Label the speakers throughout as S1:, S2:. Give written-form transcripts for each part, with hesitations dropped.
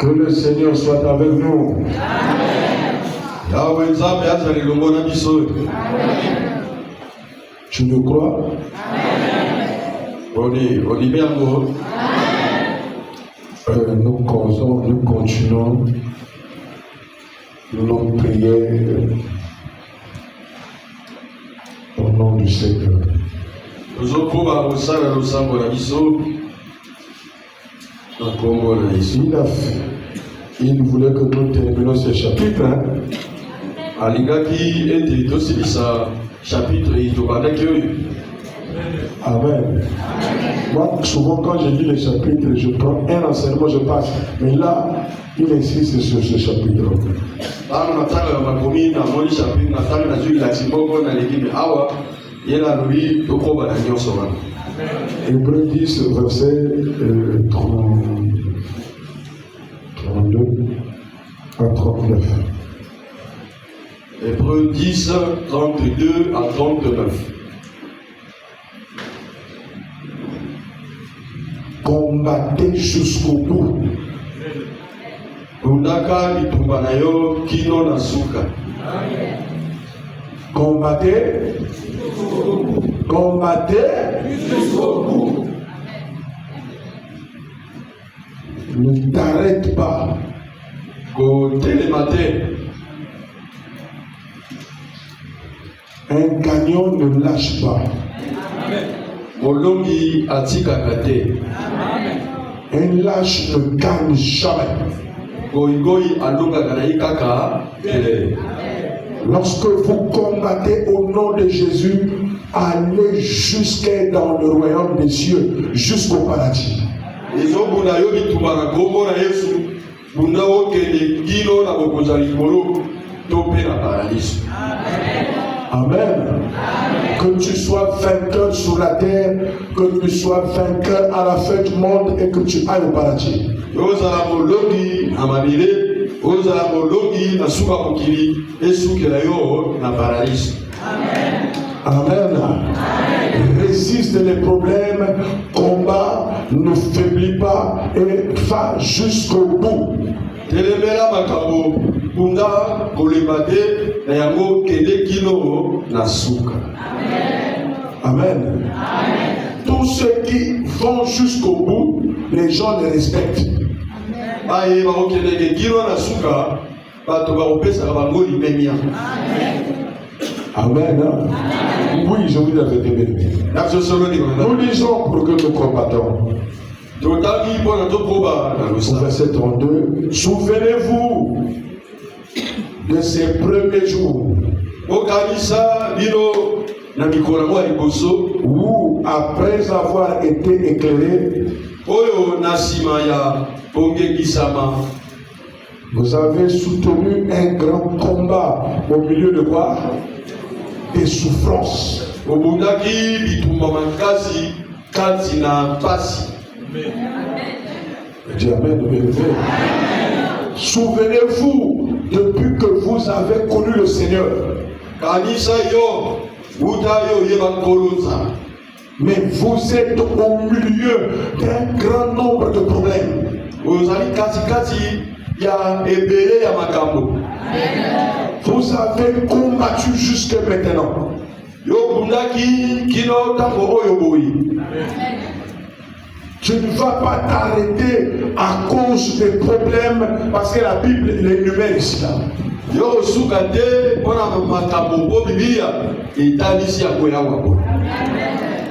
S1: Que le Seigneur soit avec nous.
S2: Amen.
S1: Tu le crois?
S2: Amen.
S1: Nous continuons nos prières au nom du Seigneur. Il voulait que nous terminions ce chapitre. Amen. Moi, souvent, quand je lis les chapitres, je prends un enseignement, je passe. Mais là, il insiste sur ce chapitre. Hébreux 10, verset 32 à 39.
S2: Hébreux 10, 32 à 39.
S1: Combattez jusqu'au bout. Combattez. Combattez jusqu'au bout. Ne t'arrête pas. Un gagnant ne lâche pas.
S2: Molongi atikakate.
S1: Un lâche ne gagne jamais. Lorsque vous combattez au nom de Jésus, allez jusqu'à dans le royaume des cieux, jusqu'au paradis. Amen. Que tu sois vainqueur sur la terre, que tu sois vainqueur à la fin du monde et que tu ailles au paradis. Amen. Résiste les problèmes, combat, ne faiblis pas et va jusqu'au bout. Amen. Tous ceux qui vont jusqu'au bout, les gens les respectent. Amen. Oui, je vous l'avais dit. Nous lisons pour que nous combattons. Verset 32. Souvenez-vous de ces premiers jours où, après avoir été éclairé, vous avez soutenu un grand combat au milieu de quoi? Des souffrances. Dis amen. Souvenez-vous, depuis que vous avez connu le Seigneur, mais vous êtes au milieu d'un grand nombre de problèmes. Vous avez combattu jusqu'à maintenant. Tu ne vas pas t'arrêter à cause des problèmes parce que la Bible l'énumère ici.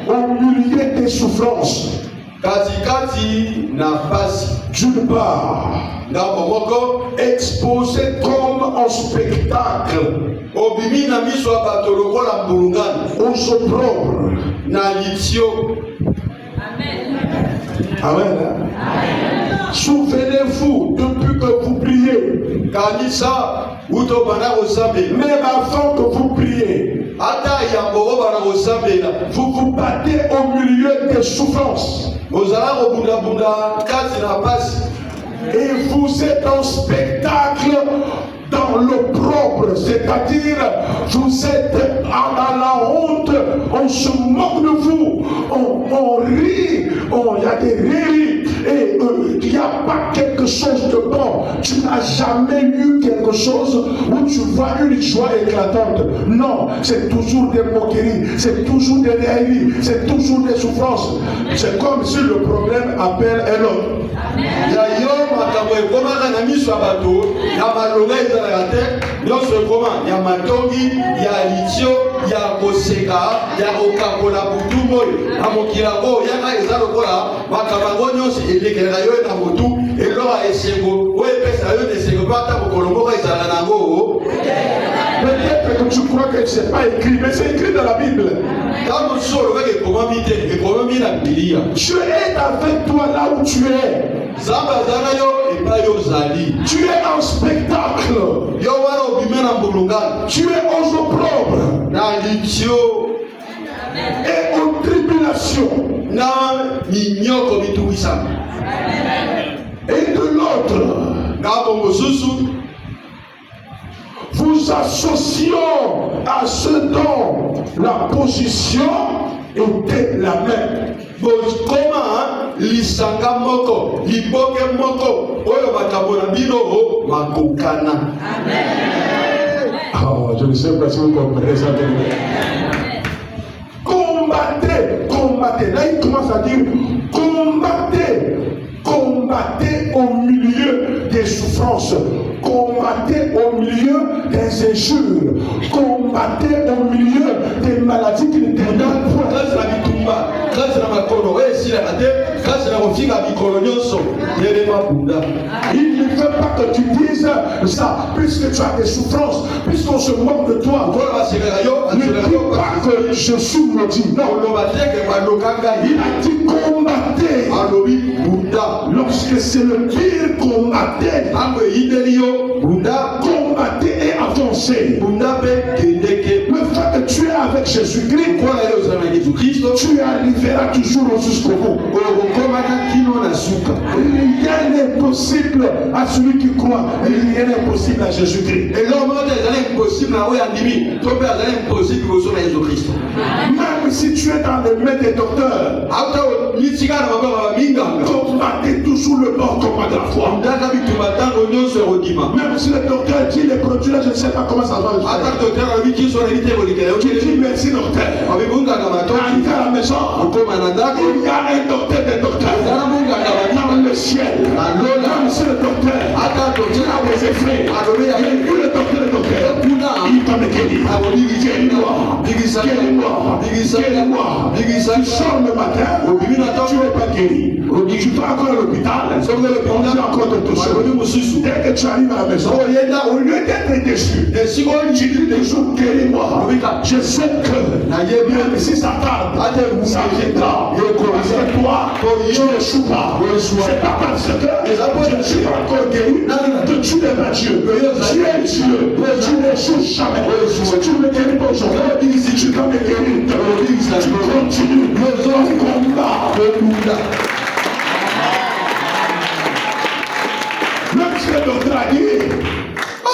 S1: Au milieu des souffrances, d'une part, exposé comme en spectacle aux opprobres. Amen. Souvenez-vous, depuis que vous priez, même avant que vous priez, vous vous battez au milieu des souffrances. Et vous êtes en spectacle dans l'opprobre, c'est-à-dire vous êtes dans la honte, on se moque de vous, on rit, il y a des rires, et il n'y a pas quelque chose de bon. chose où tu vois une joie éclatante. Non, c'est toujours des moqueries, c'est toujours des railleries, c'est toujours des souffrances. C'est comme si le problème appelle un autre. Peut-être que tu crois que ce n'est pas écrit, mais c'est écrit dans la Bible. Tu es avec toi là où tu es. Tu es en spectacle. Tu es aux opprobres et aux tribulations. Et de l'autre, vous associons à ce dont la position était la même. Oh, je ne sais pas si vous comprenez ça. Combattez. Là, il commence à dire combattez au milieu des souffrances, combattez au milieu des injures, combattez au milieu des maladies qui ne terminent point. Il ne veut pas que tu dises ça, puisque tu as des souffrances, puisqu'on se moque de toi. Ne dis pas que je suis maudit. Non, il a dit combattez. Lorsque c'est le pire, combattez. Combattez et avancez. Le fait que tu es avec Jésus-Christ, tu arriveras toujours jusqu'au bout. Rien n'est possible à celui qui croit. Rien n'est possible à Jésus-Christ. Même si tu es dans les mains des docteurs, combattez toujours le bon combat de la foi. Même si le docteur dit les produits là, je ne sais pas comment ça va le faire. Tu dis merci docteur. Arrivé à la maison, il y a un docteur des docteurs dans le ciel. Même si le docteur a des effets, il vu le docteur des docteurs, il t'en est guéri. Guéris-moi. Tu sors le matin, tu n'es pas guéri. Tu vas encore à l'hôpital, on dit encore de toucher. Dès que tu arrives à la maison, au lieu d'être déçu, tu dis toujours guéris-moi. Je sais que même si ça tarde, ça viendra. C'est toi, tu ne joues pas. C'est pas parce que je ne suis pas encore guéri que tu n'es pas Dieu. Tu es Dieu, tu ne joues jamais. Si tu ne me guéris pas aujourd'hui, si tu dois me guérir, tu continues le combat. Même si le docteur a dit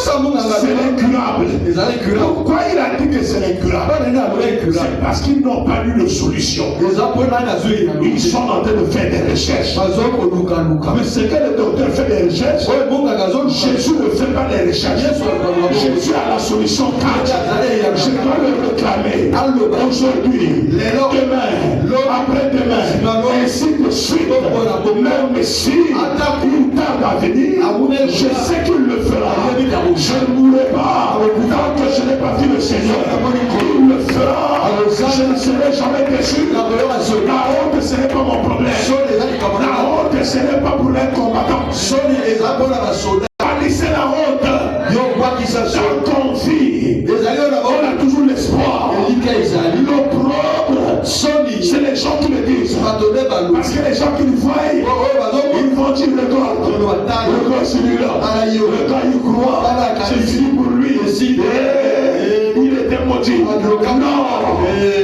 S1: c'est incurable. Pourquoi il a dit que c'est incurable? C'est parce qu'ils n'ont pas eu de solution. Ils sont en train de faire des recherches. Mais c'est que le docteur fait des recherches. Jésus ne fait pas des recherches. Jésus a la solution. Je dois le réclamer aujourd'hui, demain, après-demain, ainsi de suite. Même si il tarde à venir, je sais qu'il le fera. Je ne mourrai pas tant que je n'ai pas vu le Seigneur. Il le fera. Je ne serai jamais déçu. La honte, ce n'est pas mon problème. La honte, ce n'est pas pour les combattants. Bannissez la honte. Dans ton vie, on a toujours l'espoir. L'opprobre, c'est les gens qui le disent. Parce que les gens qui le voient, ils vont dire regarde celui-là. Regarde, il croit. C'est fini pour lui. Il était maudit. Non,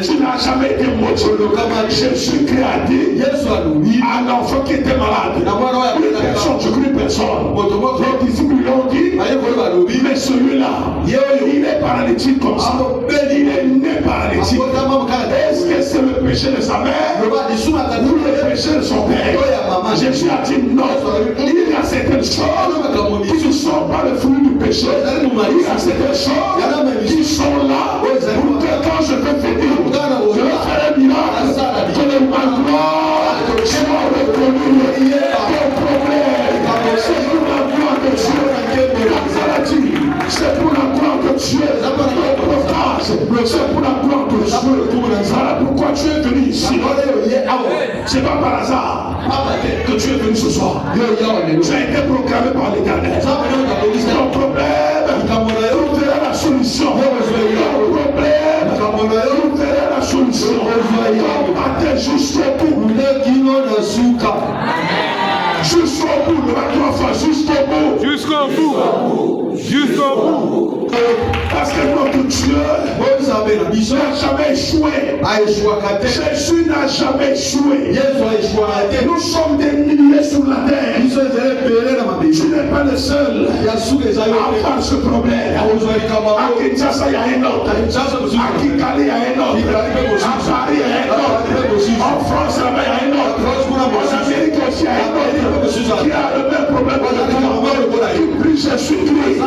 S1: tu n'as jamais été maudit. Jésus-Christ a dit à l'enfant qui était malade. Personne, je connais personne. Les disciples lui ont dit, mais celui-là, il est paralytique comme ça. Il est né paralytique. Est-ce que c'est le péché de sa mère ou le péché de son père? Jésus a dit non. Il a certaines choses qui ne sont pas le fruit du péché. Il y a certaines choses qui sont là pour que quand je vais finir, je vais faire un miracle, que ma gloire soit reconnue. Ton problème, c'est pour la gloire de Dieu. La maladie, c'est pour la gloire de Dieu. Ton blocage, c'est pour la gloire de Dieu. Voilà pourquoi tu es venu ici. C'est pas par hasard que tu es venu ce soir. Tu as été proclamé par l'Éternel. Ton problème, vous verrez la solution. Ton problème, vous verrez la solution. Attends jusqu'au bout. Jusqu'au bout, le trois fois, jusqu'au bout.
S3: Jusqu'au bout. Jusqu'au bout.
S1: Parce que notre Dieu n'a jamais échoué. Jésus n'a jamais échoué. Nous sommes des milliers sur la terre. Tu n'es pas le seul à avoir ce problème. À Kinshasa, il y a un autre. À Kigali, il y a un autre. À Paris, il y a un autre. En France, là-bas, il y a un autre. En Amérique aussi, il y a un autre. Qui a le même problème qui prie Jésus-Christ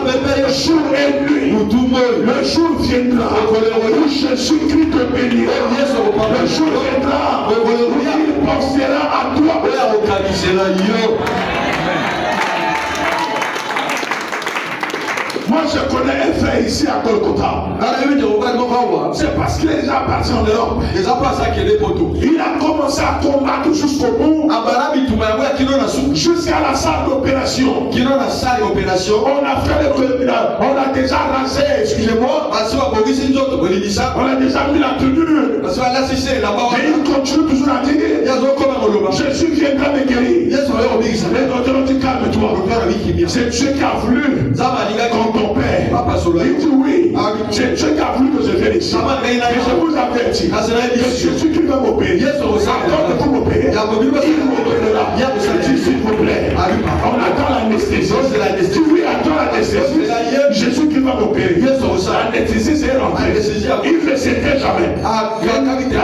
S1: jour et nuit. Le jour viendra où Jésus-Christ te bénira. Le jour viendra où il pensera à toi. Moi je connais un frère ici à Golgotha. C'est parce qu'il est déjà parti en Europe. Il a commencé à combattre jusqu'au bout. Jusqu'à la salle d'opération. On a fait on a déjà rasé, excusez-moi. On a déjà mis la tenue. Mais il continue toujours à dire Jésus viendra me guérir. Les docteurs ont dit calme-toi. C'est Dieu qui a voulu comme ton père. Il dit oui. C'est Dieu qui a voulu que je vienne ici. Et je vous avertis que Jésus qui va m'opérer. Attends pour m'opérer. Il m'opérera. Je dis s'il vous plaît. On attend l'anesthésie. Oui, attends l'anesthésie. Jésus qui va m'opérer. L'anesthésie c'est rentré. Il ne s'était jamais.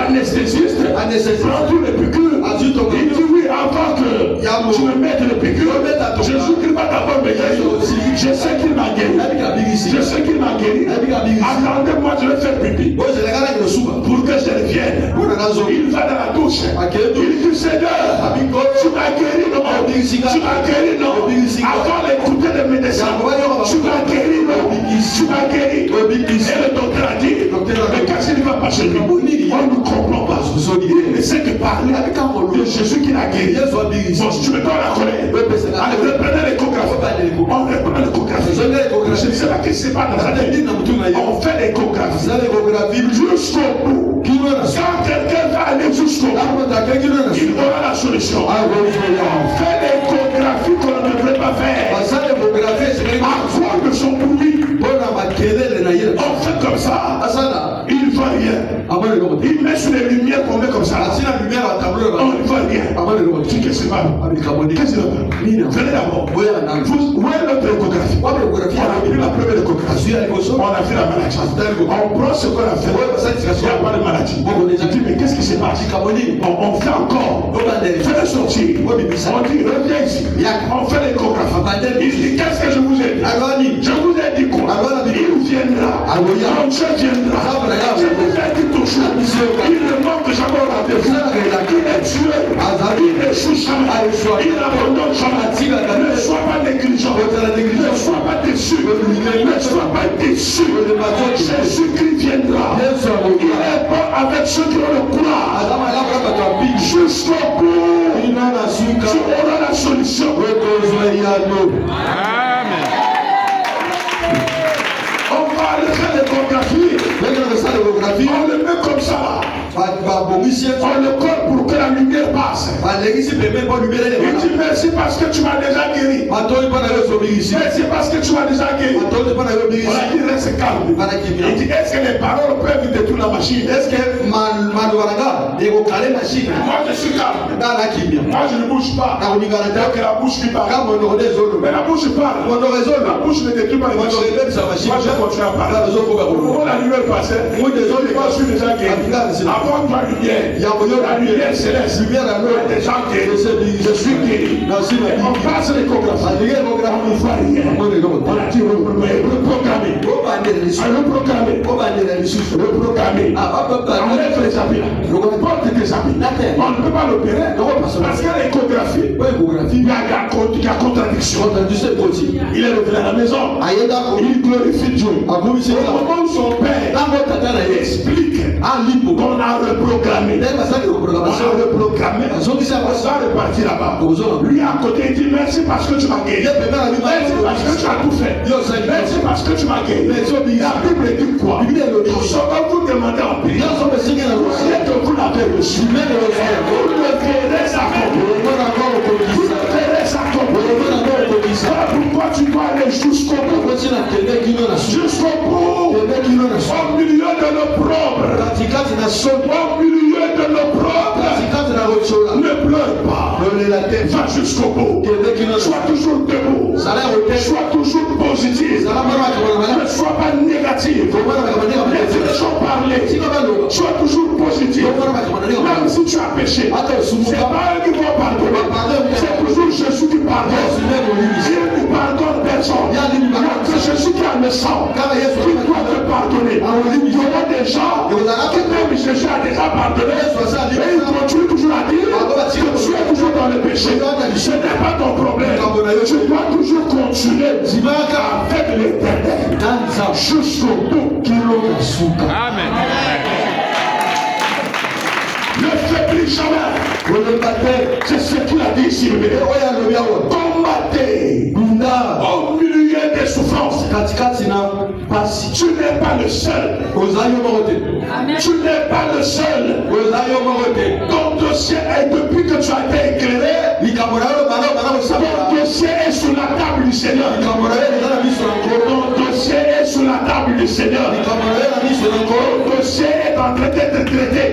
S1: L'anesthésiste prend tous les piqûres. Il dit oui, avant que tu me mettes les piqûres, Jésus qui va d'abord me guérir. Je sais qu'il m'a guéri. Je sais qu'il m'a guéri. Attendez-moi, je vais faire pipi. Pour que je revienne. Il va dans la douche. Il dit Seigneur, tu m'as guéri, non? Tu m'as guéri, non? Avant d'écouter les médecins, tu m'as guéri, non? Tu m'as guéri. Et le docteur a dit, mais qu'est-ce qu'il ne va pas chez lui? On ne comprend pas. Il ne sait que parler avec un rôle de Jésus qui l'a guéri. Bon, si tu me donnes la colère, allez, reprenez l'échographie. On reprend l'échographie. Je ne sais pas ce qui se passe dans la tête. On fait l'échographie. Jusqu'au bout. Quand quelqu'un va aller jusqu'au bout, il aura la solution. On fait l'échographie qu'on ne devrait pas faire. À cause de son bruit. On fait comme ça. Il ne voit rien. Il met sur les lumières qu'on met comme ça. On ne voit rien. Qu'est-ce qui se passe? Qu'est-ce qu'il y a? Venez d'abord. Où est notre échographie? On a pris la première échographie. On a fait la maladie. On prend ce qu'on a fait. Il n'y a pas de maladie. On dit mais qu'est-ce qui se passe? On fait encore. Faites sortir. On dit reviens ici. On fait l'échographie. Il dit qu'est-ce que je vous ai dit? Je vous ai dit quoi? Il viendra. Quand Dieu viendra. Je vous ai dit toujours. Il ne manque jamais au rendez-vous. Il est Dieu. Il n'échoue jamais. Il n'abandonne jamais. Ne sois pas négligent. Ne sois pas déçu. Ne sois pas déçu. Jésus-Christ viendra. Il est bon avec ceux qui ont le courage. Jusqu'au bout. Tu auras la solution.
S3: Amen.
S1: On va aller faire l'échographie. On le met comme ça. On le colle pour que la lumière passe. Il dit merci parce que tu m'as déjà guéri. Merci parce que tu m'as déjà guéri. On a dit reste calme. Il dit est-ce que les paroles peuvent détruire la machine? Est-ce que moi je suis calme. Moi je ne bouge pas. Donc la bouche qui parle. Mais la bouche parle. La bouche ne détruit pas les machines. Moi je continue à parler. Comment la lumière passait? Moi je suis déjà guéri. Avant toi lumière, la lumière céleste, lumière à l'eau, des gens guéris. Je suis guéri. on passe l'échographie. On ne voit rien. On a dit reprogrammer. Reprogrammer. Enlève les habits là. Porte tes habits. On ne peut pas l'opérer. Parce qu'à l'échographie, il y a contradiction. Il est revenu à la maison. Il glorifie Dieu. Au moment où son père explique qu'on a reprogrammé. On a reprogrammé. On va repartir là-bas. Lui à côté, il dit merci parce que tu m'as guéri. Merci parce que tu as tout fait. Merci parce que tu m'as guéri. La Bible dit quoi? Tout ce que vous demandez en prière, c'est que vous l'avez reçu. Vous le verrez sa pourquoi tu dois aller jusqu'au bout? Jusqu'au bout. Au milieu de l'opprobre. Au milieu de l'opprobre. Ne pleure pas. Va jusqu'au bout. Sois toujours debout. Sois toujours positif. Ne sois pas négatif. Laisse les gens parler. Sois toujours positif. Même si tu as péché, c'est pas eux qui vont pardonner. C'est toujours Jésus qui pardonne. Dieu ne pardonne personne. C'est Jésus qui a le sang. Qui doit te pardonner. Il y aura des gens qui même Jésus a déjà pardonné. Et ils continuent toujours à dire que tu es toujours dans le péché. Ce n'est pas ton problème. Tu dois toujours continuer avec l'éternel. Jusqu'au bout.
S3: Amen.
S1: Ne faiblis jamais. C'est ce qu'il a dit ici. Combattez au milieu des souffrances. Tu n'es pas le seul. Tu n'es pas le seul. Ton dossier est depuis que tu as été éclairé. Ton dossier est sur la table du Seigneur. Ton dossier est sur la table du Seigneur. Ton dossier est en train d'être traité.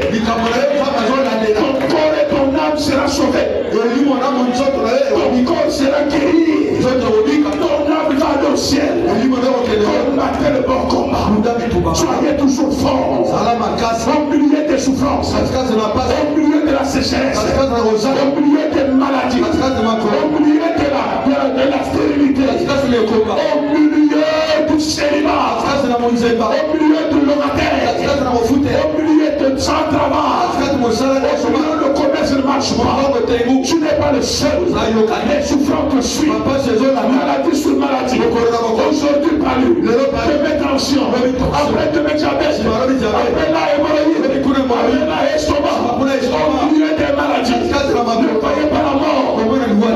S1: Ton corps et ton âme sera sauvé. Ton corps sera guéri. Ton âme va au ciel. Combattez le bon combat. Soyez toujours forts. Au milieu des souffrances. Au milieu de la sécheresse. Au milieu des maladies. Au milieu de la stérilité. Au milieu du célibat. Au milieu de l'orateur. Au milieu de sans travail. Au milieu de commerce ne marche pas. Tu n'es pas le seul. Les souffrances te suivent. Maladie sur maladie. Aujourd'hui par lui. Demain tension. Après demain diabète. Après la hémorroïde. Après la estomac. Au milieu des maladies. Ne croyez pas la mort.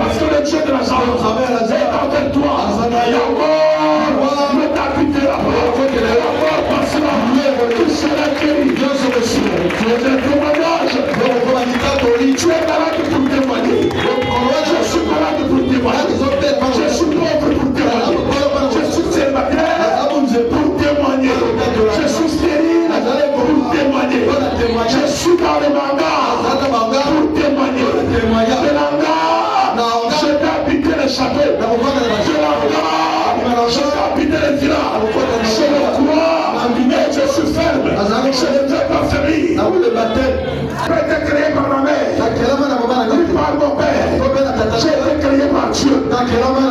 S1: Parce que le Dieu de la santé est avec toi. La mort ne t'habitera pas. La mort passera. Tu seras guéri. Tu es un témoignage. Tu es malade pour témoigner. Je suis malade pour témoigner. Je suis pauvre pour témoigner. Je suis célibataire pour témoigner. Je suis stérile pour témoigner. Je suis dans les mangas pour témoigner. De l'anga, je vais habiter les châteaux. De l'anga, je vais habiter les villages. Je le crois et je suis ferme. Je ne vais pas faiblir. J'ai été créé par ma mère. Par mon père. J'ai été créé par Dieu.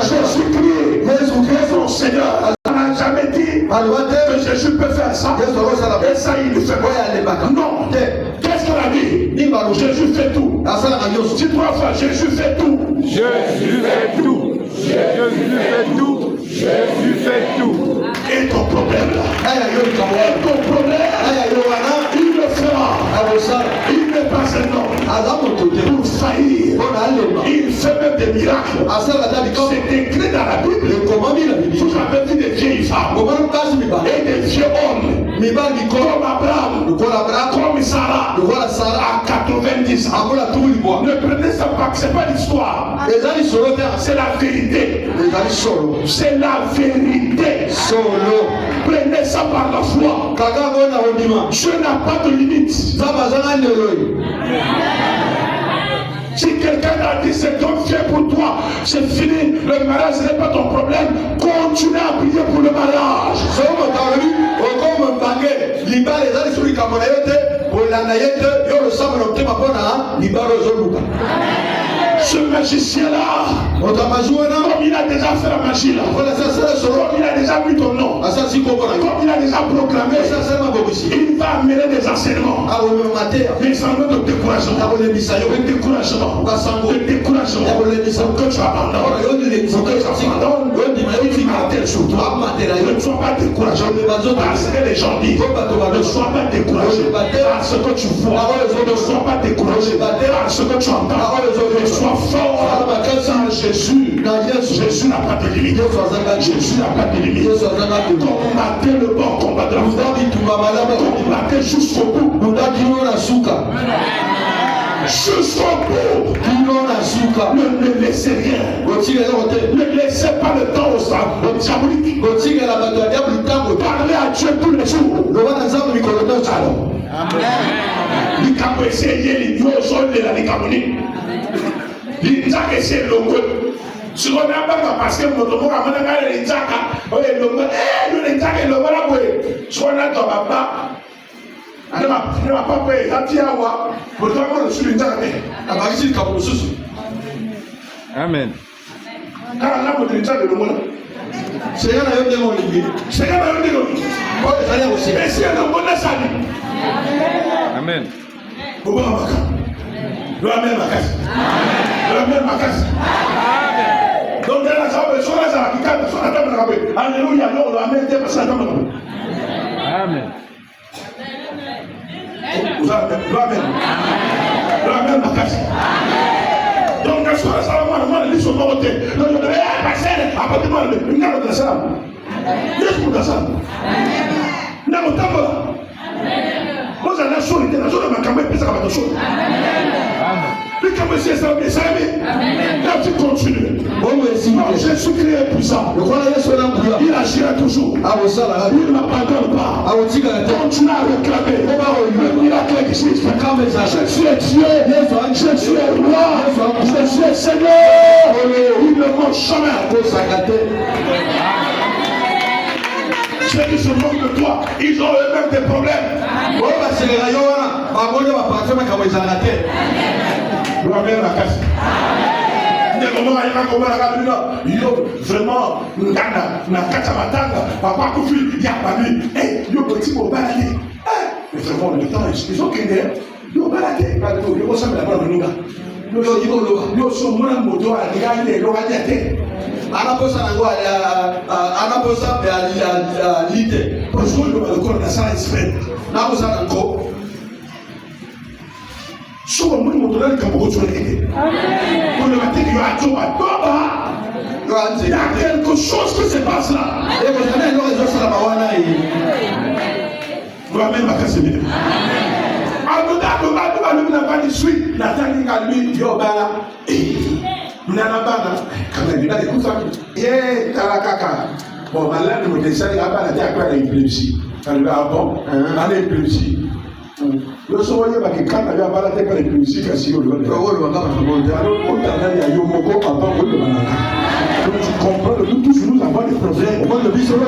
S1: Jésus-Christ, mon Seigneur. On n'a jamais dit que Jésus peut faire ça. Et ça, il le fait pas. Non. Qu'est-ce qu'on a dit? Jésus fait tout. Dis trois fois, Jésus fait tout.
S3: Jésus fait tout. Jésus fait tout. Jésus fait tout.
S1: Et ton problème là? Ton problème, il le fera. Il n'est pas un homme pour faillir. Il fait même des miracles. C'est écrit dans la Bible. Vous avez vu des vieilles femmes et des vieux hommes comme Abraham, comme Sarah à 90 ans. Ne prenez ça pas, c'est pas l'histoire. C'est la vérité. C'est la vérité. Prenez ça par la foi. Dieu n'a pas de limite. Si quelqu'un a dit c'est donc fait pour toi, c'est fini, le mariage ce n'est pas ton problème, continue à prier pour le mariage. Ce magicien-là, comme il a déjà fait la magie là, comme il a déjà vu ton nom, comme il a déjà proclamé, il va amener des enseignements, des enseignements de découragement, de découragement, pour que tu abandonnes, pour que tu abandonnes, il va tel sur toi. Ne sois pas découragé, parce que les gens disent, ne sois pas découragé, parce que tu vois, ne sois pas découragé, parce que tu entends, ne sois fort, sans Jésus. Jésus n'a pas de limite. Jésus n'a pas de limite. Combattez le bon combat de la foi. Combattez jusqu'au bout. Jusqu'au bout. Ne laissez rien. Ne laissez pas le temps au diabolique. Parlez à Dieu tous les jours. Likambo essayé l'idioso de la likamoni. L'injaka essayé l'ongo. Si on a pas parce que mon tomo a monagé l'injaka, oye l'ongo, l'injaka l'ongo la boue. Si on a ton papa, ne m'a pas payé. La tiawa, pour toi moi je suis l'injaka. La bagage il capot sous.
S3: Amen.
S1: Car là mon l'injaka l'ongo là. C'est un avion de mon lit. C'est un avion de mon lit. Oh, il fallait aussi. Et c'est un bon asali.
S3: Amen.
S1: Pourquoi ma casse? Le amène ma casse. Le amène ma casse. Donc, dans la salle, sur la salle, qui cadre sur la table de la paix. Alléluia, non, le amène était passé à la table de la paix.
S3: Amen.
S1: Vous avez le amène. Le amène ma casse. Donc, dans la salle, moi, je dis sur mon côté. Donc, je devais passer à partir de moi, le nom de la salle. Qu'est-ce que la salle? Non, le temps là. Moi, j'ai la chose, la chose de ma caméra, puis ça va être chaud. Les caméras, c'est ça, mais ça là, tu continues. Jésus-Christ est puissant. Il agira toujours. Il ne m'abandonne pas. Continue à réclamer. Le miracle existe. Jésus est Dieu. Jésus est roi. Jésus est Seigneur. Il ne manque jamais. Ceux qui se moquent de toi, ils ont eux-mêmes des problèmes. Vraiment, papa Kofi, il y a pas lui. Le petit mot baladé. Mais vraiment, le temps, ils ont qu'un d'air. Ils ont baladé. Ils ont semblé la bonne nouga. Ils ont son mon moto à regarder l'oralité. Anaposa lite parce que le corps de ça espèce naposa encore sur le monde de comme vous trouvez pour le matin il y a tout baba il y a quelque chose qui se passe là et vous avez le réseau sur la bawana vous avez ma casse bien amen pas de suite la tani kalbi yobala Nanabana, quand il a écouté ça, et Tarakaka. Bon, malade, le dessin, il a pas la terre à l'épilepsie. Elle va bon, à l'épilepsie. Le soir, il va que quand il a pas la terre à l'épilepsie, il si on le voit. Alors, on a dit à Yomoko avant de le malaka. Donc, tu comprends, nous tous, nous avons des problèmes. Moi, le bisou, la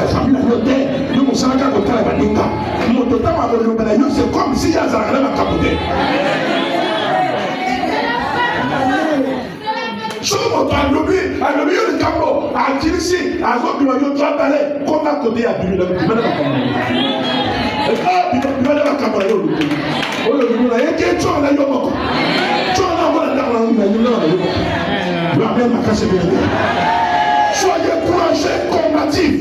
S1: famille, la noté, nous, on s'en a qu'à côté la baninga. Mon total, c'est comme si il y a un arrêt à capoter. Souvent, à l'objet de Cambo, à Kilisi, à Zobi, à Yotra, comme à côté à Bibi, il va la Cambo. Oh, le a été tué à Yomoko. Tu en as la même à casser bien. Soyez courageux, combatifs.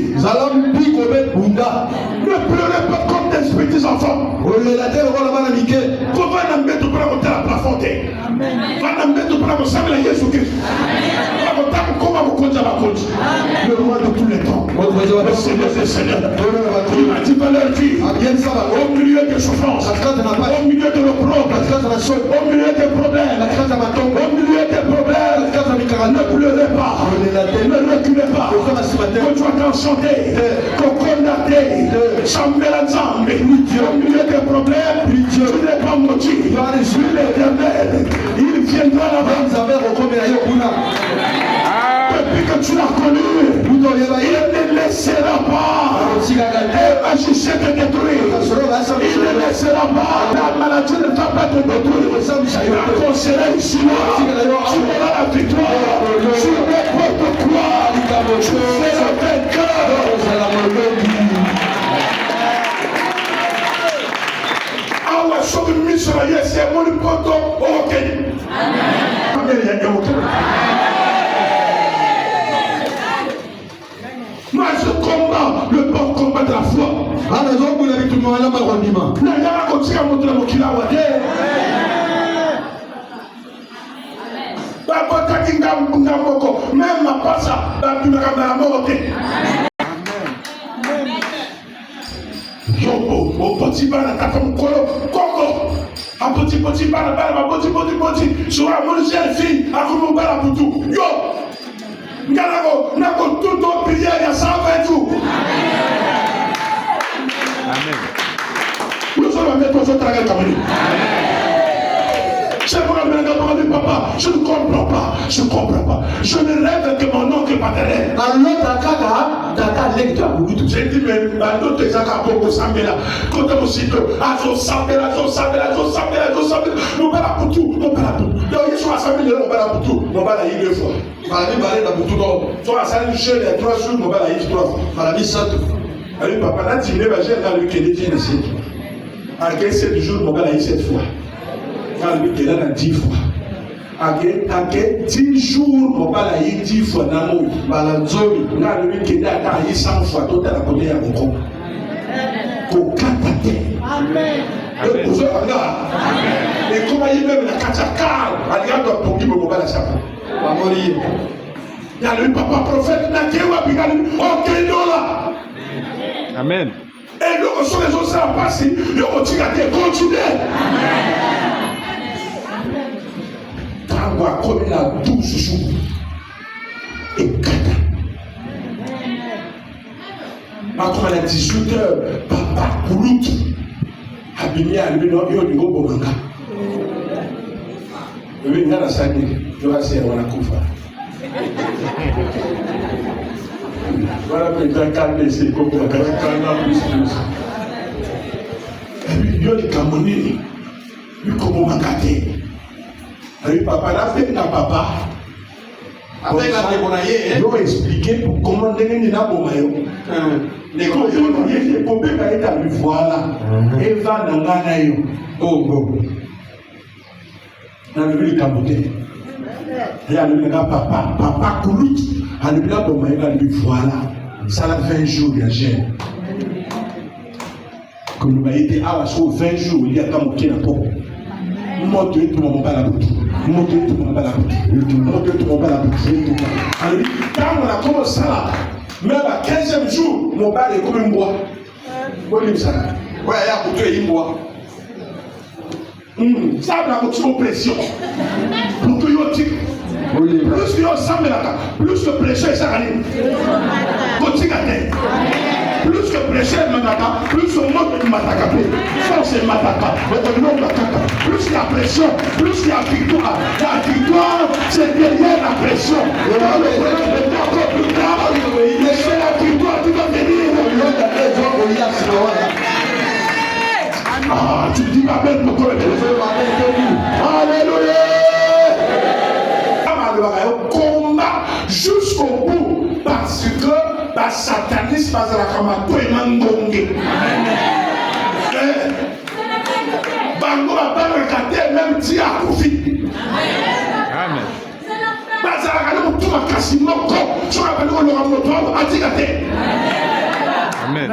S1: Ne pleurez pas comme des petits enfants. Comment on met tout pour la plafond? Le roi de tous les temps, le Seigneur des Seigneurs, il m'a dit par leur vie, au milieu des souffrances, au milieu de l'opprobre, au milieu des problèmes, au milieu des problèmes, ne pleurez pas, ne reculez pas, qu'on doit chanter, qu'on condamne, chamber l'ensemble, au milieu des problèmes, Dieu n'est pas maudit, il est éternel, il viendra là-bas. Depuis que tu l'as connu, il ne laissera pas un magicien te détruire. Il ne laissera pas. La maladie ne va pas te détruire. Il va conseiller ici. Tu auras la victoire. Sur n'importe quoi. Tu es le vainqueur. Awa soki miso na Yesu emoni poto okeni. Amen. Moi je combats le bon combat de la foi. Nayaka kotika moto na mokili awa te. Babotaki ngamboko même mapasa babimaka na moko te. Yobo, au petit bana, t'as comme colo, coco, un petit bana, petit, sur la bonne jeune fille, à comme bala pour tout. Yo, n'a tout ton prière, il y a 120 jours. Amen. Nous allons mettre aux autres à la caméra. C'est pour la papa, je ne comprends pas. Je ne rêve que mon oncle paternel. J'ai dit, mais d'autres exemples, beaucoup s'ambela. Quand on s'y peut, azo s'ambela. Mon père a pour tout. Donc, ils sont assemblés, mon père a pour tout. Mon père a eu 2 fois. Soit assemblé chez les 3 jours, mon père a eu 3 fois. Allez, papa, là, tu n'es pas jeune, là, le Kélétien ici. Après 7 jours, mon père a eu 7 fois. Quand lui est là, 10 fois. Après 10 jours, mon père a eu 10 fois. Quand lui est là, 100 fois. Tout à la côté à mon corps. Amen. Et comment il même la katakar, regarde ton petit mon père à chaque fois. Il y a le papa prophète,
S3: Amen.
S1: Et nous, sur les autres, ça va passer. Nous, on continuer. Comme il a 12 jours et 4 ans. Quand il a 18 heures, papa Koulout abîmé à lui dans le Bomanga. Il y a la salle, il y a la Koufa. Voilà, peut-être calme, c'est comme ça, calme plus. Et puis, il y a des Camerounais, il y a des Bomanga. Oui, papa, là, c'est un papa. Avec la démonaïe, ils ont expliqué pour comment donner une abomayo. Les copains qui étaient à lui voilà. Et va dans l'anaïo. Oh, bon. Dans le ville de Camoté. Et à lui, papa Koulout. À lui, là, bon, il a lui voilà. Ça l'a 20 jours, il y a gêne. Comme nous avons été à 20 jours, il y a Camoté là pour. Moi, tu es tout mon bas la bouche. Quand on a commencé là, même à 15e jour, mon bas est comme un bois. Ouais, il y a beaucoup de bois. Ça a beaucoup de pression. Pour que plus que plus que pression, ça arrive. Plus que pression, plus que monde m'attaque. Force m'attaque. Plus il y a pression, plus il y a victoire. La victoire, c'est derrière la pression. Dans le problème de encore plus tard, c'est la victoire qui va venir. Ah, tu dis ma belle pour toi. Alléluia. Combat jusqu'au bout parce que la satanisme va la kamato et mangonge. Bango va pas regarder même Dia Koufi. Amen. Bazara no tout ma kasimoko, tu vas pas le moto atikate. Amen.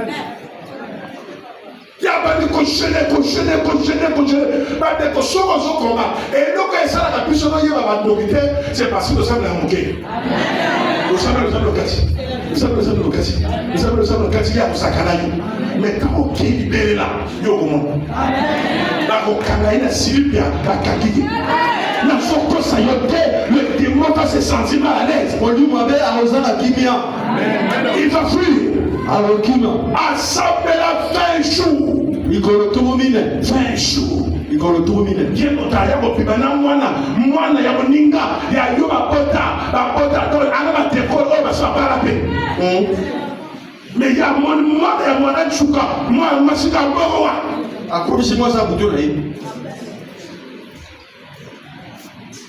S1: Il y a pas de cochonner. Pas de cochonner combat. Et donc, ça la puissance de la autorité, c'est parce que nous sommes la moquée. Nous sommes le quartier, mais quand on est libéré là, il y a comment? La Rokanaïna Sylvia, la Kakiki. La Soko Sayote, le démon va se sentir mal à l'aise. Il va fuir. Assemblée la 20 jours. 20 jours. Dieu motaya bopibana mwana ya moninga ya yo bapota to ana batekolo o basapara pe. Mais ya mwana ya mwana chuka mwana masika bowa.
S2: Accroche-moi ça pour toi.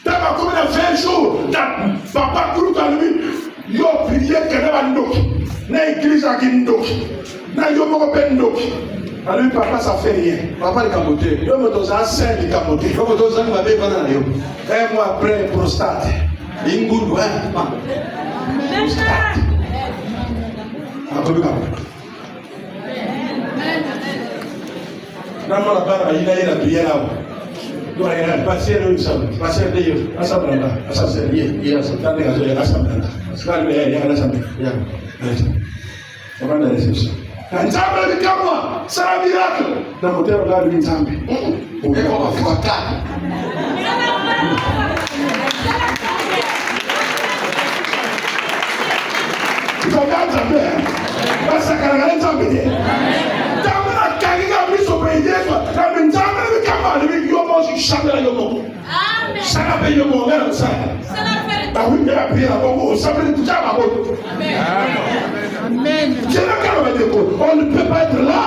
S1: T'as comme 20 jours, papa croûte à lui, yo prié que n'a ndoki, na église à ndoki, na yo moko ben ndoki. À lui papa ça fait rien.
S2: Papa est camoté.
S1: Yo me dans un sein de camoté.
S2: Comme dans un m'a bien dans yo.
S1: Un mois après prostate.
S2: Ingoud ouais.
S1: Prostate. Après le camoté. Dans mon appart, il a prié là. Donc, il a passé le sang, passé le Dieu, à sa blanda, à sa série, il a sa tante à sa blanda. C'est pas le meilleur, il y a la santé. Comment la réception? Un temple de Kama, c'est un miracle. Dans mon terre, là, une temple.
S2: On va faire quatre.
S1: Tu vas bien temple. Parce que quand on est temple, on ne peut pas être là.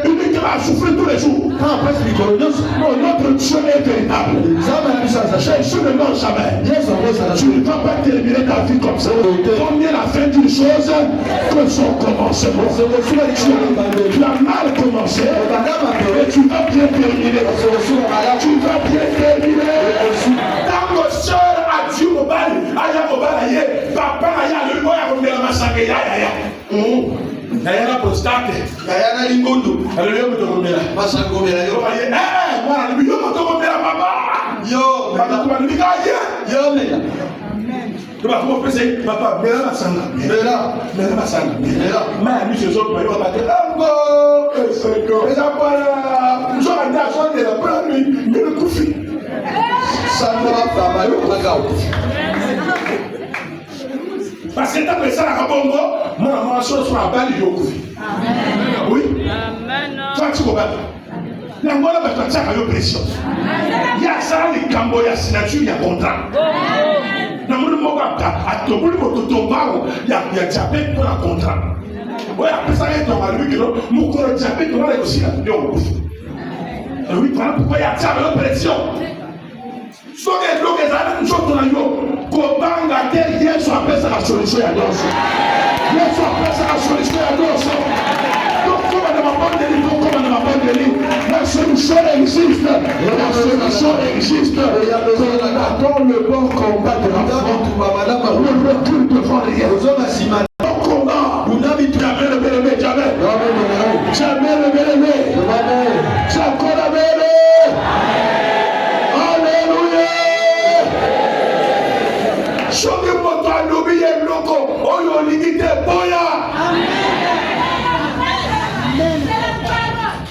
S1: Uniquement à souffrir tous les jours. Non, notre Dieu est véritable. Je ne mens jamais. Tu ne vas pas terminer ta vie comme ça. Combien la fin d'une chose que son commencement. Tu as mal commencé et tu vas bien terminer. Tu vas bien terminer. Dans nos soeurs à Dieu mobile, aya mobile aye, papa aya le moya comme la massacre ya. Nayana prostate,
S2: Nayana lingondo.
S1: alors yo me tombe là.
S2: Massacre là yo.
S1: Moi le yo me tombe là papa.
S2: Yo,
S1: Papa tu vas me dire
S2: yo mais.
S1: Tu vas comment penser papa mais là massanga.
S2: Mais là
S1: massanga.
S2: Mais là.
S1: Mais lui ce jour mais on va te encore. C'est quoi? Mais ça pas là. Je vais dire ça de la première nuit, mais le coufi.
S2: Ça ne va pas mal au bagao.
S1: Parce que dans le salon à Bongo, moi je suis à Bali Yokufi. Oui. Toi tu comprends? L'angola va te faire une pression. Il y a ça les Cambo, il y a signature, il y a contrat. Dans le moment où à ton bout de ton barreau, il y a diabète pour un contrat. Oui, après ça, il y a ton mari qui dit mon corps diabète, on va aller aussi là. Oui, pourquoi il y a ça une pression? So que bloqué ça, nous sommes dans le Kobanga tel Yesu appelle ça la solution à l'os. Yesu appelle ça la solution à l'os. Donc comme on ne m'a pas de livre, comme on ne m'a pas de livre, la solution existe. La solution existe. Attends le bon combat de la foi. Le recul devant les guerres. Bon combat. Vous n'avez jamais le bénévé, jamais. Jamais le bénévé. C'est encore la bénévé. Soki moto alobi ye loko oyo olingi te boya.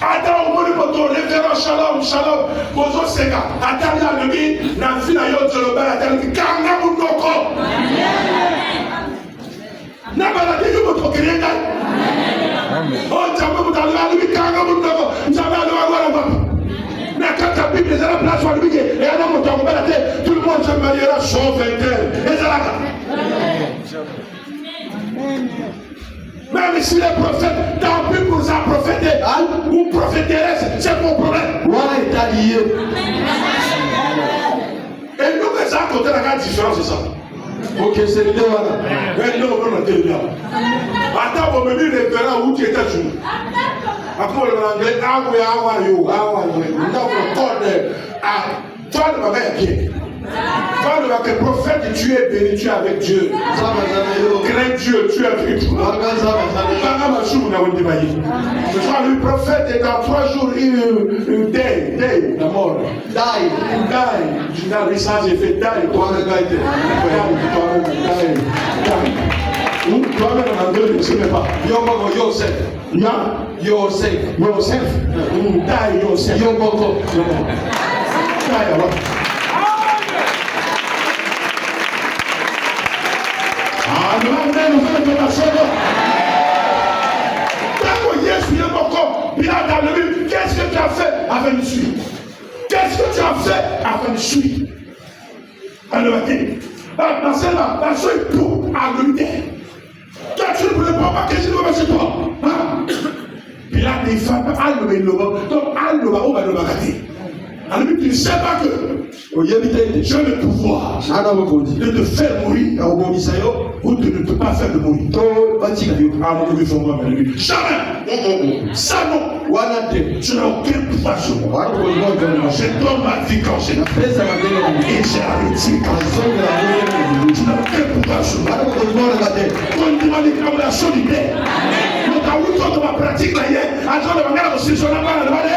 S1: Ata omoni moto référent shalom shalom bozo seka atali alobi na vi na yo zoloba atali kanga munoko. Na balaki yo moto kirenga. O jambo moto alobi kanga munoko jambo alobi wala baba. Mais quand la Bible est à la place où elle dit et à la montagne, tout le monde se mariera sauf un tel. Et c'est là. Même si les prophètes, tant pis pour ça prophéter ou prophéteresse, c'est mon problème.
S2: Voilà est allié.
S1: Et nous, mais ça, côté la grande différence, c'est ça.
S2: Ok, c'est le voilà.
S1: Mais non, on est bien. Attends, on me dit les verras où tu étais jour. Après, on anglais, how are you? Now, toi, ne m'as pas bien. Toi, ne m'as pas prophète, tu es béni, tu es avec Dieu. Crains Dieu, tu es avec toi. Le prophète est dans 3 jours, une day, la mort. Die. Dans les sens, j'ai fait die. Toi-même en anglais, je ne sais pas.
S2: Yourself. Yourself.
S1: Yourself. Die yourself. Qu'est-ce que tu as fait afin de suivre? Qu'est-ce que tu as fait afin de suivre? Alors, nasema nasoi pour agonité. Toi tu ne voulais pas que je ne chez toi. Pilate il fait allo et loba. Donc allo va over loba kati. Alors tu ne sais pas que j'ai le pouvoir de te faire mourir ou de ne te pas faire de mourir. Jamais. Ça non. Tu n'as aucun pouvoir sur moi. Je donne ma vie quand j'ai et j'ai arrêté quand tu n'as aucun pouvoir sur moi. Quand tu m'as dit comme la solidaire, quand tu m'as pratiqué la hier, à toi de manière aussi, je n'ai pas la demande.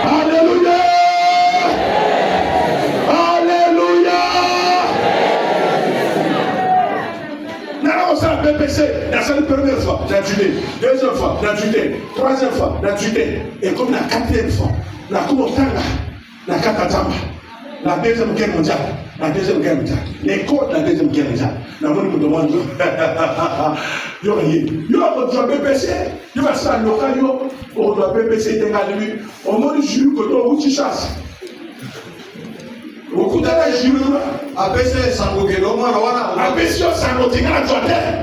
S1: Alléluia. Alléluia. La PPC, la première fois, la tué, deuxième fois, la tué, troisième fois, la tué, et comme la quatrième fois, la Kumotanga, la Katatama, la deuxième guerre mondiale, les codes de la deuxième guerre mondiale, la monnaie me demande, il y a un PPC, il y a un local, on doit PPC, on m'a dit que tu chasses. Beaucoup de la jure, APC Sangokelo, APC Sangotina, tu as terre.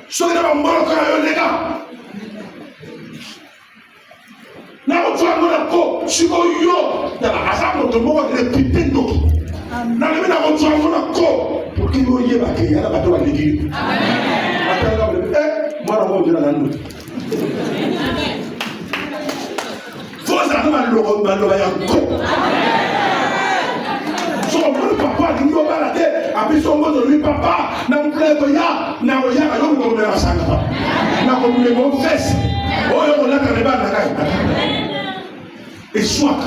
S1: Soyez dans mon corps, les gars. Now, tu as mon accord, tu vas yo, dans la hasard de mort, le putain d'eau. Dans le même tu as mon accord, pour qu'il y ait un bateau, il y a un bateau à l'église. Moi, on va dire dans la nuit. Papa, il papa, et soit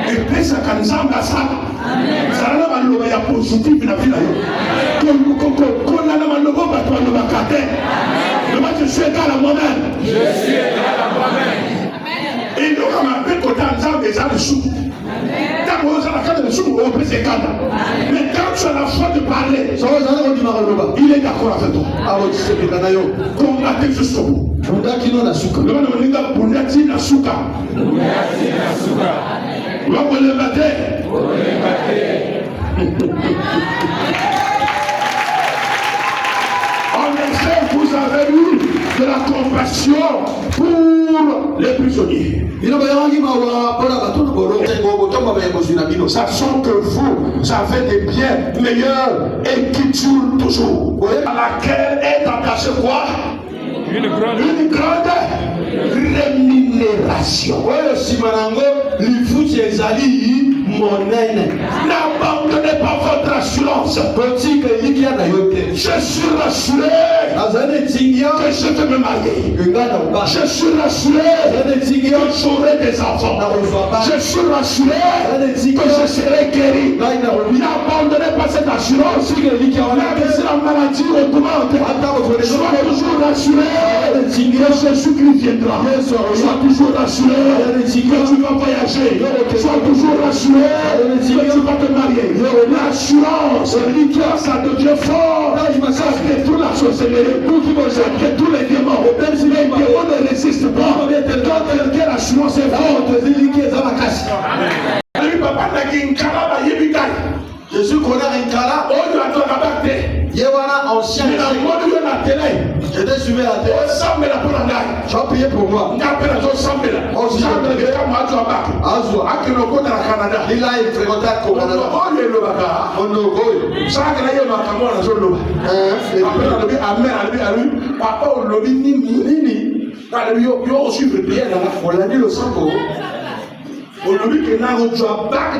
S1: et pesa kanzamba sana sana maloba ya positif na vie na yo ko na maloba ba to maloba kate le match je suis égal à moi-même et donc on m'appelle quand Nzambe eza le sou tant on a la carte de sou on peut se calmer mais quand tu as la foi de parler il est d'accord avec toi combattez jusqu'au bout. En effet, vous avez eu de la compassion pour les prisonniers. Sachant que vous avez des biens meilleurs et qui durent toujours. À laquelle est attachée quoi? Une grande rémunération. N'abandonnez pas votre assurance. Je suis rassuré que je vais me marier. Je suis rassuré que j'aurai des enfants. Je suis rassuré que je serai guéri. N'abandonnez pas cette assurance. Même si la maladie augmente, sois toujours rassuré que Jésus-Christ viendra. Sois toujours rassuré que tu vas voyager. Sois toujours rassuré que tu vas te marier. L'assurance, ça devient fort. Ça détruit la sorcellerie. Ça détruit les démons. Les démons ne résistent pas. Quand l'assurance est forte, papa n'a qu'une calaba yébitaille. Jésus connaît un cala. Oh, tu as ton abacté. Yewana ancien. J'étais suivi à la tête. Tu as payé pour moi. Il a fréquenté au Canada. Papa, on l'a dit Nini. On l'a dit le Sango. On l'a dit que nous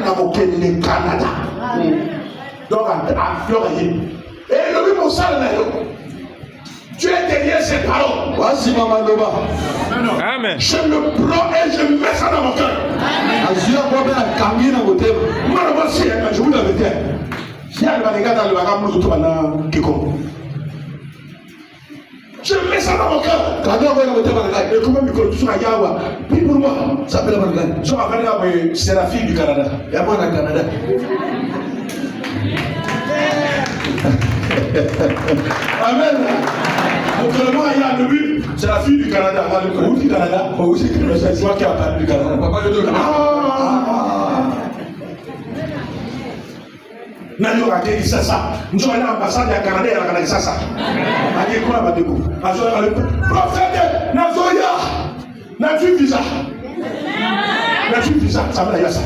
S1: avons Canada. Donc, à Florian. Et le but, mon salle, tu es derrière ces paroles. Voici Maman Loba. Amen. Je le prends et je mets ça dans mon cœur. Moi, je vous l'avais dit. Si elle va regarder dans le bagage, je mets ça dans mon cœur. Et comment me connais tu Yawa? Puis pour moi, ça s'appelle la je vais c'est la fille du Canada. Il y a moi au Canada. Amen. Autrement, il y a le but. C'est la fille du Canada. Où du Canada? Où c'est toi qui as parlé du Canada? Papa, je te dis. Nayo akeli sasa njoo na ambassade ya Canada ya Canada sasa akikuwa madeko azoya le prophète nazoya na tu visa ça va yasa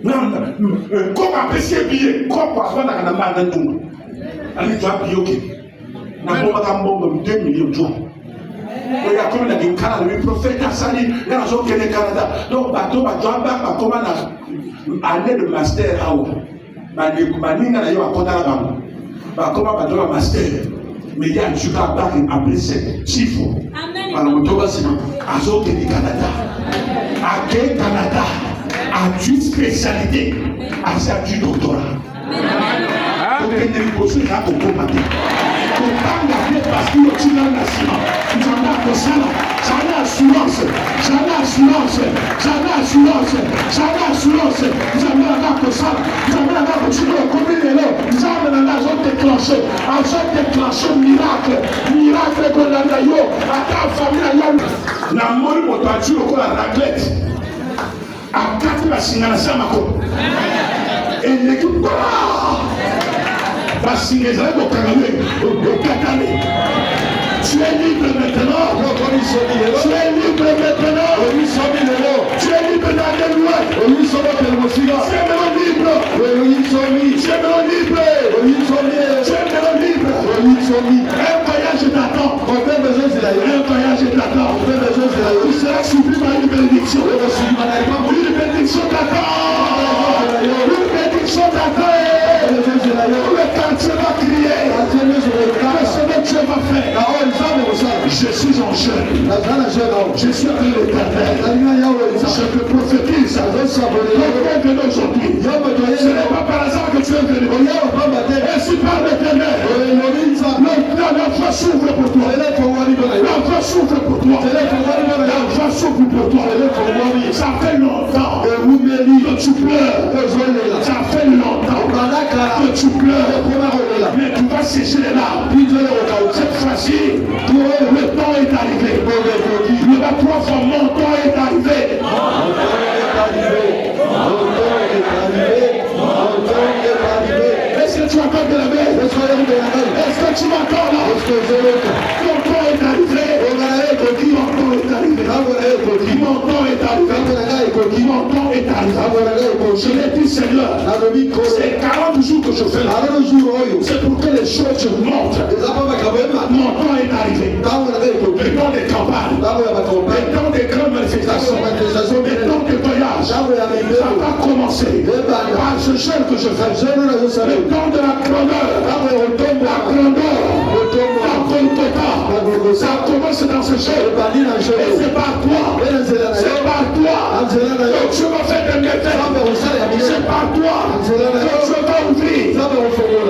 S1: non comment apprécier billet quoi quoi na kana manda ntungu ali tu billet OK na bomba kambombo 2 millions tu il y a comme la Canada le prophète Asani na zo kene Canada donc bateau ba jamba ba comment na année de master out baninga na yo akotala bango bakoma badola master mais ya nsuka baki ablese chifo bana motoba sima azokende Canada ake Canada a une spécialité a du doctorat okende liboso ya kokomate kotanga te parce que otina na nsima nzambe akosala zala assurance nzambe aka kosala nzambe aka kotina okomi lelo nzambe nanga azodéclenche miracle kolanda yo ata famille na yo namoni moto ati lokola raclette akati basinga na se ya makolo eleki basinga ezali kokanga yo okatani. Tu es libre maintenant. Tu es libre maintenant. Tu es libre dans les lois. Tu es maintenant libre. Tu es maintenant libre. Un voyage t'attend. Tu seras suivi par une bénédiction. Une bénédiction t'attend. Le quartier va crier. Ce que Dieu va faire. Je suis en jeûne. Je suis avec l'Éternel. Je te prophétise. Le d'aujourd'hui. Ce n'est pas par hasard que tu es venu. Et si par l'Éternel, la foi s'ouvre pour toi. La foi s'ouvre pour toi. La foi s'ouvre pour toi. Ça fait longtemps que tu pleures. Ça fait longtemps que tu pleures. Mais tu vas sécher les larmes. Cette fois-ci, le temps est arrivé. Le va trois fois, mon temps est arrivé. Est-ce que tu entends de la mer? Est-ce que tu m'entends là? Mon temps est arrivé. Mon temps est arrivé. Mon temps est arrivé. Mon temps est arrivé. Je l'ai dit, Seigneur, c'est 40 jours que je fais là. C'est pour que les choses montent. Mon temps est arrivé. Le temps des campagnes. Le temps des grandes manifestations. Le temps des voyages. Ça va commencer. Par ce jeûne que je fais. Le temps de la grandeur. La grandeur. Ça commence dans ce jeûne. Et c'est par toi. C'est par toi. Donc je vais faire des méfaits. C'est par toi. Donc je vais ouvrir.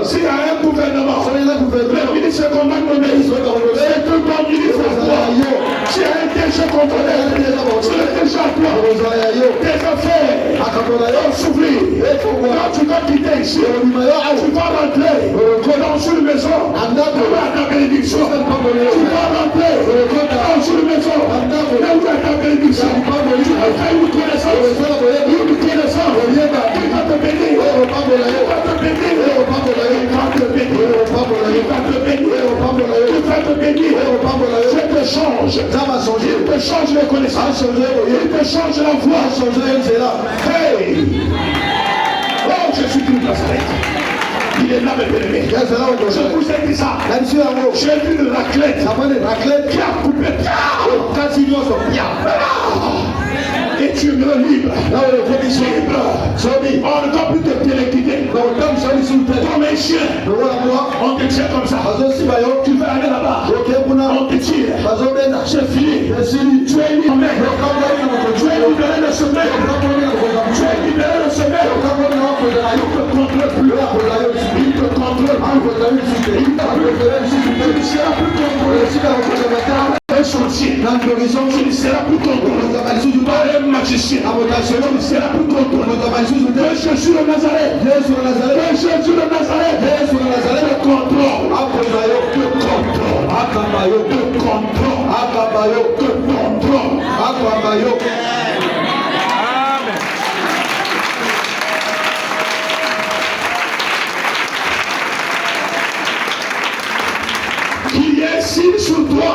S1: S'il y a un gouvernement, le ministre qu'on m'a nommé, c'est que ton ministre à toi. S'il y a un DG contrôlé, c'est le DG à toi. Tes affaires vont s'ouvrir. Quand tu vas quitter ici, tu vas rentrer dans une maison. Tu vas ta bénédiction. Tu vas rentrer dans une maison. Là où tu as ta bénédiction. Tu vas faire une connaissance. Une connaissance. Il va te bénir. Il va te bénir. Il va te bénir. Je te change. Il te change les connaissances. Il te change la voix. Hey! Oh, je suis tout Nazareth. Il est là, mes bien-aimés. Je vous ai dit ça. J'ai vu une raclette qui a coupé. Et tu me libre. Libre. On ne doit plus te téléguider. Comme un chien. On te tient comme ça. Tu veux aller là-bas. On te tire. C'est fini. Tu es libre. Tu es libéré de ce mec. Tu es libéré de ce mec. Il ne te contrôle plus. Il ne te contrôle plus. Il ne sera plus contrôlé. Un chantier. Tu ne seras plus contrôlé. Par un magicien. C'est la plus contrôle. De Jésus de Nazareth. De Jésus de Nazareth. De contrôle. Qu'il y ait un signe sur toi.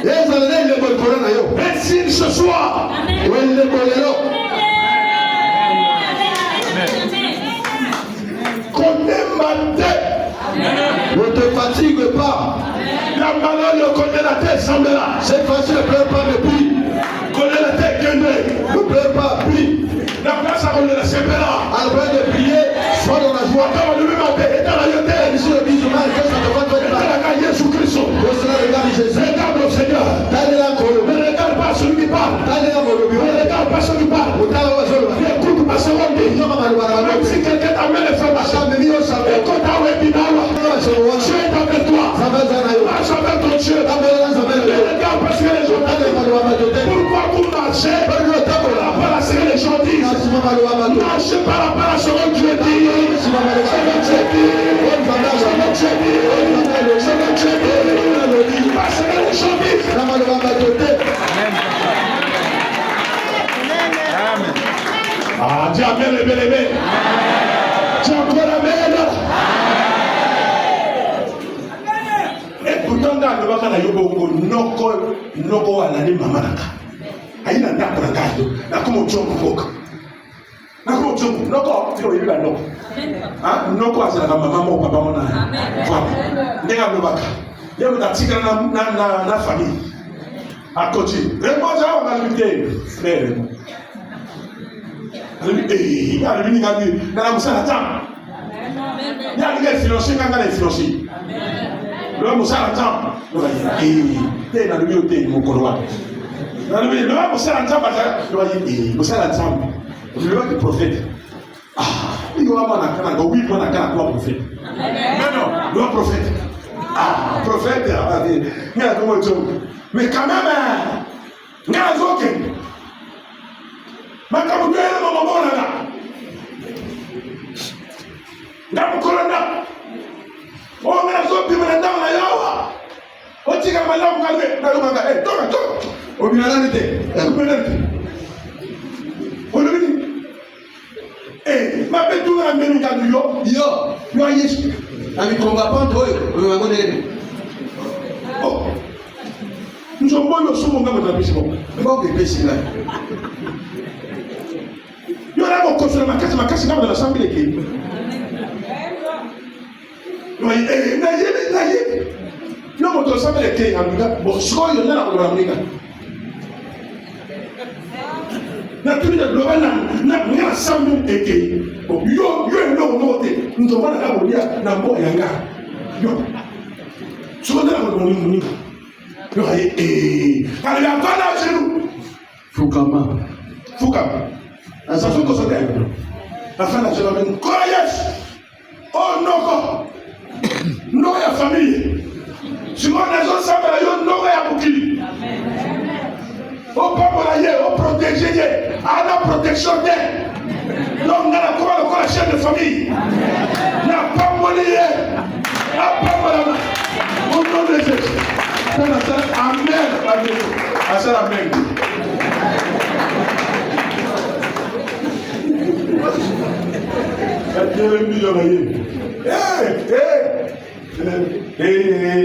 S1: Un signe ce soir. Connais ma tête.
S2: Ne te fatigue pas.
S1: La malheur connaît la tête, semble-là.
S2: Cette fois-ci, ne pleure pas, mais prie.
S1: Connais la tête,
S2: Ne pleure pas, prie.
S1: la place à connaître la sempera.
S2: À la place de prier, sois dans la joie.
S1: Attends, le même appel, et dans la yoté.
S2: Ici, le musulman, qu'est-ce que ça te va faire mal?
S1: Regarde Jésus-Christ.
S2: Regarde Jésus.
S1: Regarde le Seigneur. Ne regarde pas celui qui parle. Ne regarde pas celui qui parle. Écoute pas ce qu'on dit. Même si quelqu'un t'amène les femmes à chambre, écoute ta webinaire. Dieu est avec toi. Marche avec ton Dieu. Ne regarde pas ce que les gens disent. Pourquoi vous marchez par la ce que les gens disent? Marchez par rapport à ce que Dieu dit. Ce que Dieu dit. Parce que les gens disent. Ah, dis amen, les bien-aimés. Dis encore amen. Et pourtant, dans le bas, il y a beaucoup noko anani mama naka. Aina ndako na ngayo. Na como chombo boka. Na como chombo noko tiro yibika noko. Ah, noko asala mama mo papa mo na. Voilà. Ndenga mbaka. Yebo tatika na famille. Akoti. Remoza wa ngalité. Frère. Il y a le ministre qui a la temps. Il y a les financiers qui ont les financiers. Le Moussa attend. Il y a le milieu de mon couloir. Le Moussa attend. Le Moussa attend. Le prophète. Ah, il y a un oui, il y a un prophète. Non, le prophète. Ah, prophète. Il y a un mais quand même, il y a un autre. Makamugera mama na ndamukolona ona zopi mwana na yawa otika malamu kalwe na lumanga toka obinana te obinana olobini mapetu na menu kadu yo yesu
S2: ami combattant oyo ngone
S1: oh nzombo yo sumo ngamo tabisi bo
S2: mbonge pesi la
S1: il y a un coffre makasi dans l'assemblée qui non mon assemblée qui bon soit il y en a dans l'Amérique na tout le global na assemblée qui yo no noté nous on va la bolia na mbo yanga yo soit dans la bolia yo allez la bala chez nous Fukama la façon que ça gagne. La fin de la journée, croyez. Oh non, non, il y a famille. Si on a des gens, non, il y a beaucoup. Oh, pas pour aller, oh, protéger, à la protection d'elle. Donc, on a comment la chaîne de famille. N'a pas mouillé. N'a pas mouillé. Au nom de Jésus. Amen. Amen.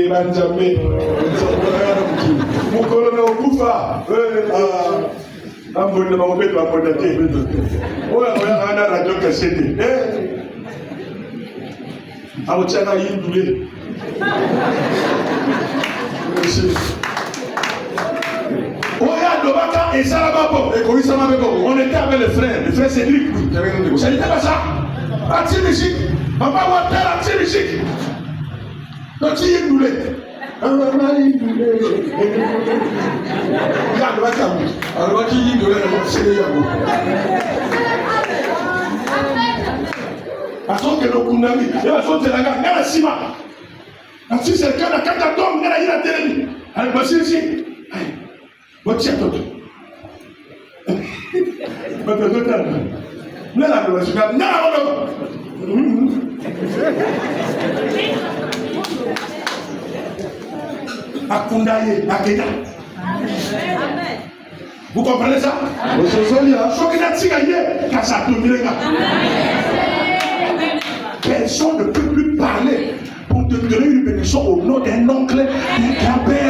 S1: Benjamin, mon colonel au Koufa, un bon de mon père, un bon de thé. Oh, on a un radio cassette. Ah, on tient à y douler. Et ça là-bas, on était avec le frère Cédric. Ça n'était pas ça. Anti-musique. Papa Water, anti-musique. Donc, il est doulé. Regarde, va calmer. Alors, qui est doulé, c'est le Yabou. Parce que le Kounami, il va sauter la gare, il y a la cima. Si c'est le cas, quand tu tombes, il y a la télé. Allez, voici ici. Allez, voici à toi. Vous comprenez ça? Personne ne peut plus parler pour te donner une bénédiction au nom d'un oncle, d'un grand-père.